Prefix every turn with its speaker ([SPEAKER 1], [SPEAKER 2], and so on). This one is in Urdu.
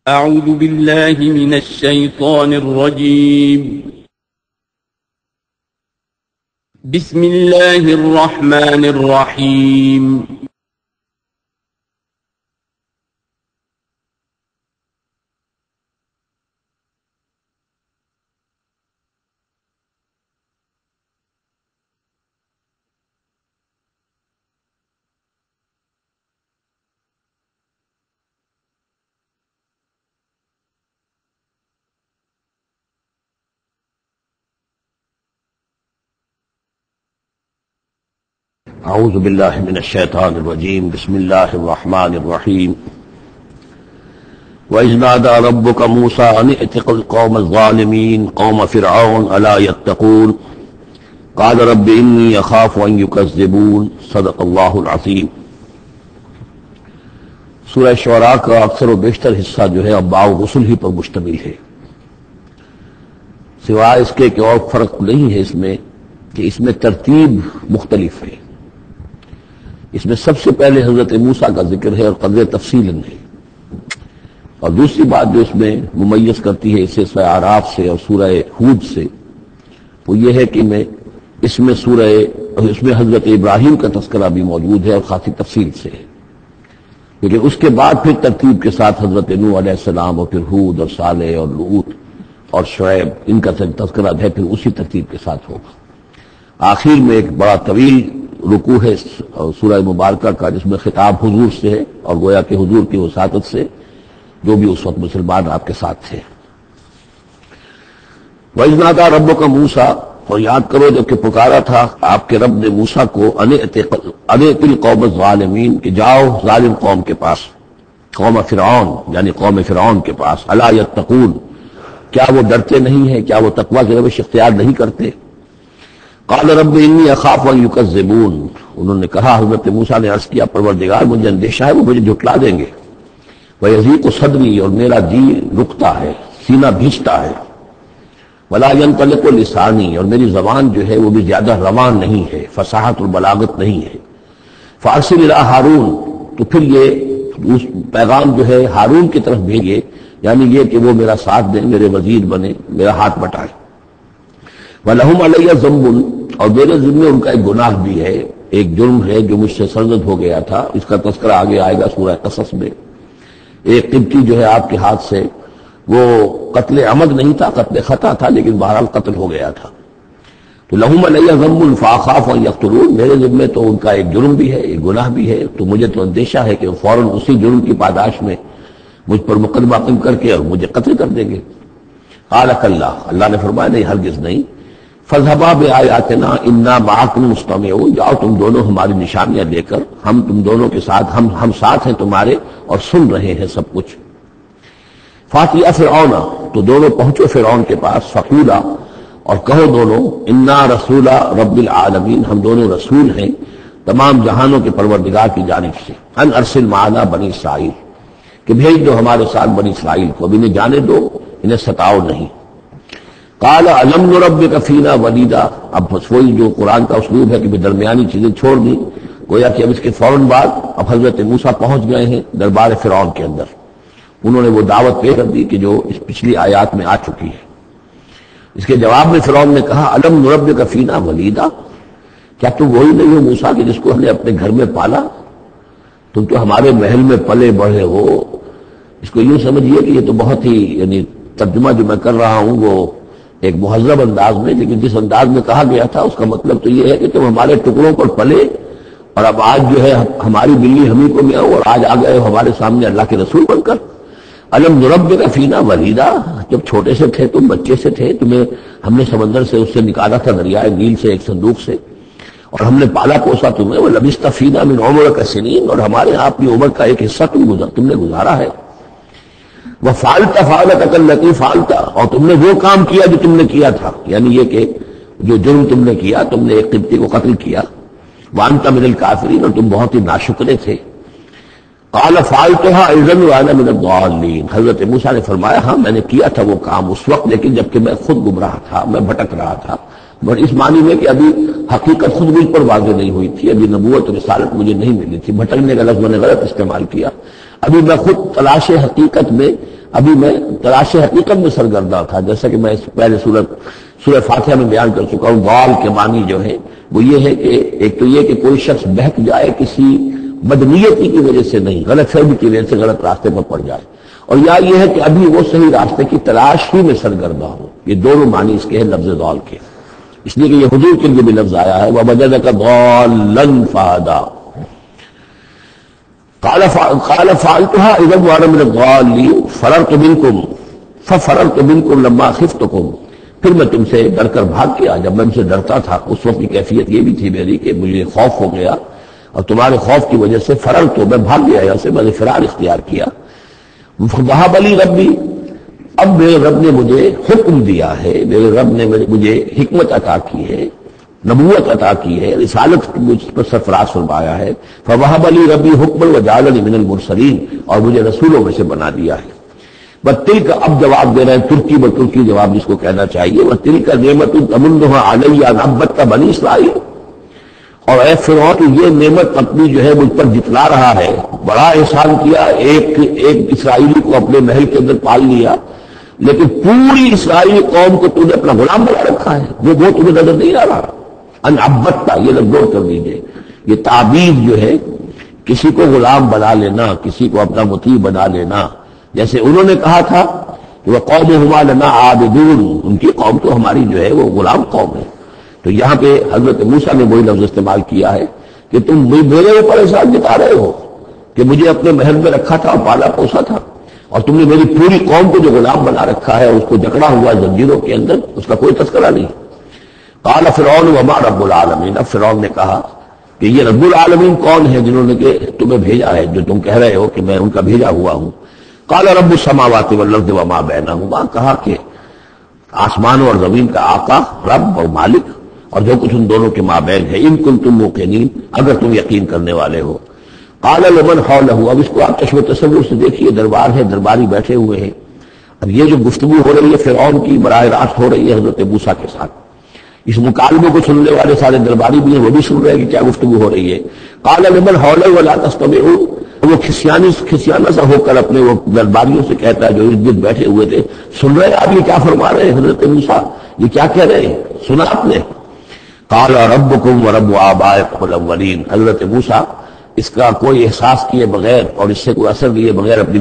[SPEAKER 1] أعوذ بالله من الشيطان الرجيم. بسم الله الرحمن الرحيم.
[SPEAKER 2] اعوذ باللہ من الشیطان الرجیم بسم اللہ الرحمن الرحیم وَإِذْ نَادَى رَبُّكَ مُوسَىٰ أَنِ ائْتِ الْقَوْمَ الظَّالِمِينَ قَوْمَ فِرْعَوْنَ أَلَا يَتَّقُونَ قَالَ رَبِّ إِنِّي أَخَافُ أَن يُكَذِّبُونَ صدق اللہ العظیم۔ سورہ شعراء کا اکثر و بیشتر حصہ جو ہے انبیاء و رسل ہی پر مشتمل ہے، سوائے اس کے کہ اور فرق نہیں ہے اس میں کہ اس میں ترتیب مختلف ہے۔ اس میں سب سے پہلے حضرت موسیٰ کا ذکر ہے اور قدر تفصیل ہے، اور دوسری بات جو اس میں ممیز کرتی ہے اسے سورہ اعراف سے اور سورہ ہود سے وہ یہ ہے کہ اس میں حضرت ابراہیم کا تذکرہ بھی موجود ہے اور خاصی تفصیل سے ہے، لیکن اس کے بعد پھر ترتیب کے ساتھ حضرت نوح علیہ السلام اور پھر ہود اور صالح اور لوط اور شعیب ان کا تذکرہ ہے، پھر اسی ترتیب کے ساتھ ہوگا۔ آخر میں ایک بڑا طویل رکوع ہے سورہ مبارکہ کا جس میں خطاب حضور سے ہے، اور گویا کہ حضور کی وساطت سے جو بھی اس وقت مسلمان آپ کے ساتھ تھے۔ وَإِذْ نَادَىٰ رَبُّكَ مُوسَىٰ، اور یاد کرو جب کہ پکارا تھا آپ کے رب نے موسیٰ کو أَنِ ائْتِ الْقَوْمَ الظَّالِمِينَ کہ جاؤ ظالم قوم کے پاس، قوم فرعون یعنی قوم فرعون کے پاس، أَلَا يَتَّقُونَ کیا وہ ڈرتے نہیں ہیں، کیا وہ تقویٰ کی روش اختیار نہیں کرتے؟ قال رب انی اخاف ان یکذبون، انہوں نے کہا، حضرت موسیٰ نے عرض کیا پروردگار مجھے اندیشہ ہے وہ مجھے جھٹلا دیں گے، ویضیق صدری اور میرا جی رکتا ہے، سینہ بھیجتا ہے، ولا ینطلق لسانی اور میری زبان جو ہے وہ بھی زیادہ رواں نہیں ہے، فصاحت اور بلاغت نہیں ہے، فارسل الی ہارون تو پھر یہ اس پیغام جو ہے ہارون کی طرف بھیجیے، یعنی یہ کہ وہ میرا ساتھ دیں، میرے وزیر بنے، میرا ہاتھ بٹائیں۔ وَلَهُمْ عَلَيَّ ذَنْبٌ اور میرے ذمے ان کا ایک گناہ بھی ہے، ایک جرم ہے جو مجھ سے سرزد ہو گیا تھا، اس کا تذکرہ آگے آئے گا سورہ قصص میں۔ ایک قبطی جو ہے آپ کے ہاتھ سے، وہ قتل عمد نہیں تھا، قتل خطا تھا، لیکن بہرحال قتل ہو گیا تھا۔ تو لَهُمْ عَلَيَّ ذَنْبٌ فَأَخَافُ أَن يَقْتُلُونِ میرے ذمے تو ان کا ایک جرم بھی ہے، ایک گناہ بھی ہے، تو مجھے تو اندیشہ ہے کہ وہ فوراً اسی جرم کی پاداش میں مجھ پر مقدمہ قائم کر کے اور مجھے قتل کر دیں گے۔ قَالَ كَلَّا اللہ نے فرمایا نہیں، ہرگز نہیں، فَاذْهَبَا بِآيَاتِنَا إِنَّا مَعَكُمْ مُسْتَمِعُونَ جاؤ تم دونوں ہماری نشانیاں لے کر، ہم تم دونوں کے ساتھ، ہم ساتھ ہیں تمہارے اور سن رہے ہیں سب کچھ۔ فَأْتِيَا فِرْعَوْنَ تو دونوں پہنچو فرعون کے پاس، فَقُولَا اور کہو دونوں، إِنَّا رَسُولَ رَبِّ الْعَالَمِينَ ہم دونوں رسول ہیں تمام جہانوں کے پروردگار کی جانب سے، أَنْ أَرْسِلْ مَعَنَا بَنِي إِسرائیل کہ بھیج دو ہمارے ساتھ بنی اسرائیل کو، اب انہیں جانے دو، انہیں ستاؤ نہیں۔ قال أَلَمْ نُرَبِّكَ فِينَا وَلِيدًا اب بس وہی جو قرآن کا اسلوب ہے کہ درمیانی چیزیں چھوڑ دی، گویا کہ اب اس کے فوراً بعد اب حضرت موسیٰ پہنچ گئے ہیں دربار فرعون کے اندر، انہوں نے وہ دعوت پیش کر دی کہ جو اس پچھلی آیات میں آ چکی ہے۔ اس کے جواب میں فرعون نے کہا أَلَمْ نُرَبِّكَ فِينَا وَلِيدًا کیا تم وہی نہیں ہو موسیٰ کہ جس کو ہم نے اپنے گھر میں پالا، تم تو ہمارے محل میں پلے بڑھے ہو۔ اس کو یوں سمجھیے کہ یہ تو بہت ہی یعنی ترجمہ جو میں کر رہا ہوں وہ ایک مہذب انداز میں، لیکن جس انداز میں کہا گیا تھا اس کا مطلب تو یہ ہے کہ تم ہمارے ٹکڑوں پر پلے اور اب آج جو ہے ہماری بلی ہمیں کو میں اور آج آ گئے ہو ہمارے سامنے اللہ کے رسول بن کر۔ أَلَمْ نُرَبِّكَ فِينَا وَلِيدًا جب چھوٹے سے تھے تم، بچے سے تھے، تمہیں ہم نے سمندر سے اس سے نکالا تھا، دریائے نیل سے ایک صندوق سے، اور ہم نے پالا پوسا تمہیں، وَلَبِثْتَ فِينَا مِنْ عُمُرِكَ سِنِينَ اور ہمارے آپ کی عمر کا ایک حصہ تم نے گزارا ہے۔ وَفَعَلْتَ فَعْلَتَكَ الَّتِي فَعَلْتَ اور تم نے وہ کام کیا جو تم نے کیا تھا، یعنی یہ کہ جو جرم تم نے کیا، تم نے ایک قبطی کو قتل کیا، وَأَنْتَ مِنَ الْكَافِرِينَ اور تم بہت ہی ناشکرے تھے۔ قَالَ فَعَلْتُهَا إِذًا وَأَنَا مِنَ الضَّالِّينَ حضرت موسیٰ نے فرمایا ہاں میں نے کیا تھا وہ کام اس وقت، لیکن جبکہ میں خود گمراہ تھا، میں بھٹک رہا تھا، اور اس معنی میں کہ ابھی حقیقت خود مجھ پر واضح نہیں ہوئی تھی، ابھی نبوت اور رسالت مجھے نہیں ملی تھی، بھٹکنے کا لفظ میں نے غلط استعمال کیا، ابھی میں خود تلاش حقیقت میں ابھی میں تلاش حقیقت میں سرگرداں تھا، جیسا کہ میں پہلے سورہ فاتحہ میں بیان کر چکا ہوں۔ ضال کے معنی جو ہے وہ یہ ہے کہ ایک تو یہ کہ کوئی شخص بہک جائے کسی بدنیتی کی وجہ سے نہیں، غلط فہمی کی وجہ سے غلط راستے پر پڑ جائے، اور یا یہ ہے کہ ابھی وہ صحیح راستے کی تلاش ہی میں سرگرداں ہو۔ یہ دونوں معنی اس کے ہیں لفظ ضال کے، اس لیے کہ یہ حضور کے لیے بھی لفظ آیا ہے وَوَجَدَكَ ضَالًّا فَهَدَىٰ۔ قال فعلتها اذا وانا من الضالين فررت منكم ففررت منكم لما خفتكم، پھر میں تم سے ڈر کر بھاگ گیا جب میں تم سے ڈرتا تھا۔ اس وقت کی کیفیت یہ بھی تھی میری کہ مجھے خوف ہو گیا، اور تمہارے خوف کی وجہ سے فررت، میں بھاگ گیا یہاں سے، میں نے فرار اختیار کیا۔ وَهَبَ لِي رَبِّي، اب میرے رب نے مجھے حکم دیا ہے، میرے رب نے مجھے حکمت عطا کی ہے، نبوت عطا کی ہے، رسالت مجھ پر سرفراز فرمایا ہے۔ فَوَهَبَ لِي رَبِّي حُکْمًا وَجَعَلَنِي مِنَ الْمُرْسَلِينَ، اور مجھے رسولوں میں سے بنا دیا ہے۔ وَتِلْكَ، اب جواب دے رہے ہیں ترکی بترکی جواب جس کو کہنا چاہیے، وَتِلْكَ نِعْمَةٌ تَمُنُّهَا عَلَيَّ أَنْ عَبَّدتَّ بَنِي إِسرائيل، اور اے فرعون یہ نعمت اپنی جو ہے مجھ پر جتلا رہا ہے، بڑا احسان کیا، ایک اسرائیلی کو اپنے محل کے اندر پال لیا، لیکن پوری اسرائیلی قوم کو تو نے اپنا غلام بنا رکھا ہے، وہ تمہیں نظر نہیں آ رہا۔ ان عبدتا، یہ لفظ غور کر لیجیے، یہ تعبیر جو ہے کسی کو غلام بنا لینا، کسی کو اپنا مطیع بنا لینا، جیسے انہوں نے کہا تھا کہ وہ قومہما لنا عابدون، ان کی قوم تو ہماری جو ہے وہ غلام قوم ہے۔ تو یہاں پہ حضرت موسیٰ نے وہی لفظ استعمال کیا ہے کہ تم میرے اوپر احسان جتا رہے ہو کہ مجھے اپنے محل میں رکھا تھا اور پالا پوسا تھا، اور تم نے میری پوری قوم کو جو غلام بنا رکھا ہے، اس کو جکڑا ہوا زنجیروں کے اندر، اس کا کوئی تذکرہ نہیں۔ قال فرعون وما رب العالمین، اب فرعون نے کہا کہ یہ رب العالمین کون ہے جنہوں نے کہ تمہیں بھیجا ہے، جو تم کہہ رہے ہو کہ میں ان کا بھیجا ہوا ہوں۔ قال رب السماوات والارض وما بینہما، کہا کہ آسمانوں اور زمین کا آقا، رب اور مالک، اور جو کچھ ان دونوں کے مابین ہے، ان کنتم موقنین، اگر تم یقین کرنے والے ہو۔ قال لمن حولہ، اب اس کو آپ چشم تصور سے دیکھیے، دربار ہے، درباری بیٹھے ہوئے ہیں، اب یہ جو گفتگو ہو رہی ہے فرعون کی براہ راست ہو رہی ہے حضرت موسیٰ کے ساتھ، اس مکالمے کو سننے والے سارے درباری بھی ہیں، وہ بھی سن رہے ہیں کہ کیا گفتگو ہو رہی ہے۔ قال لمن حولہ ولا تستمعون، وہ کھسیانہ سا ہو کر اپنے وہ درباریوں سے کہتا ہے جو ارد گرد بیٹھے ہوئے تھے، سن رہے ہیں آپ یہ کیا فرما رہے ہیں حضرت موسیٰ، یہ کیا کہہ رہے ہیں، سنا آپ نے؟ قال ربکم ورب آبائکم الاولین، حضرت موسیٰ اس کا کوئی احساس کیے بغیر اور اس سے کوئی اثر لیے بغیر اپنی